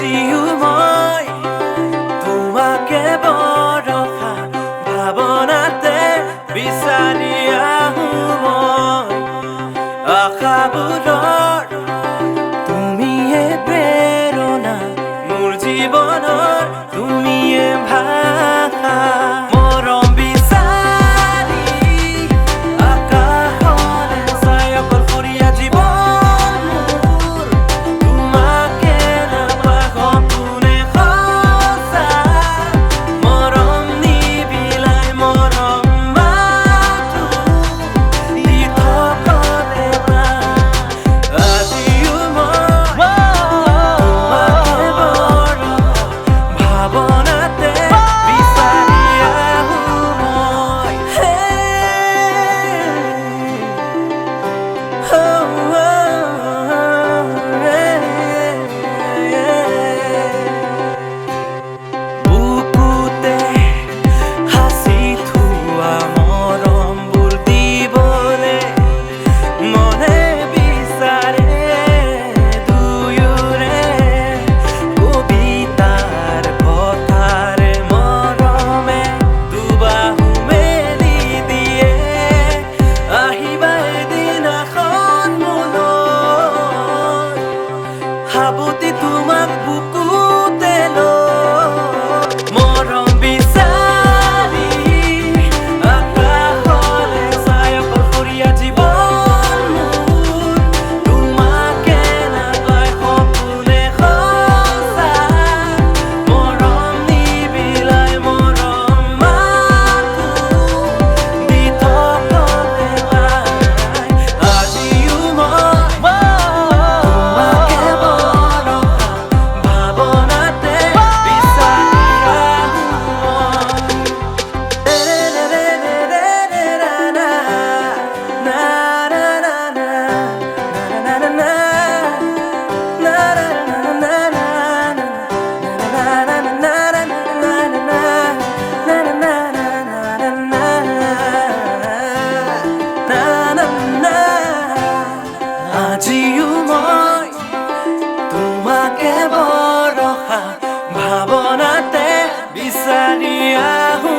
আজিও মই তোমাকে বৰষা ভাৱনাতে বিচাৰি আহো মই আশাবোৰৰ তুমিয়ে প্ৰেৰণা মোৰ জীৱনৰ তুমিয়ে ভাষা মৰম বিচাৰি আকাশলে চাই অকলশৰীয়া জীৱন মোৰ তোমাকে নাপায় সপোনে সঁচা মৰম নিবিলাই মৰম মাথো দি থকতে আজিও মই তোমাকে বৰষা ভাৱনাতে বিচাৰি আহো মই বুকুতে হাসি থোৱা মৰমবোৰ দিবলে মনে বিচাৰে দুয়োৰে কবিতাৰ কথাৰে মৰমে দুবাহু মেলি দিয়ে আহিবা এদিনাখন মোলৈ সাৱটি তোমাক বুকুতে লৈ মৰম বিচাৰি আকাশলে চাই অকলশৰীয়া জীৱন মোৰ তোমাকে নাপায় সপোনে সঁচা মৰম নিবিলাই মৰম মাথো দি থকতে আজিও মই তোমাকে বৰষা ভাৱনাতে বিচাৰি আহো আজিও মই তোমাকে বৰষা ভাৱনাতে বিচাৰি আহো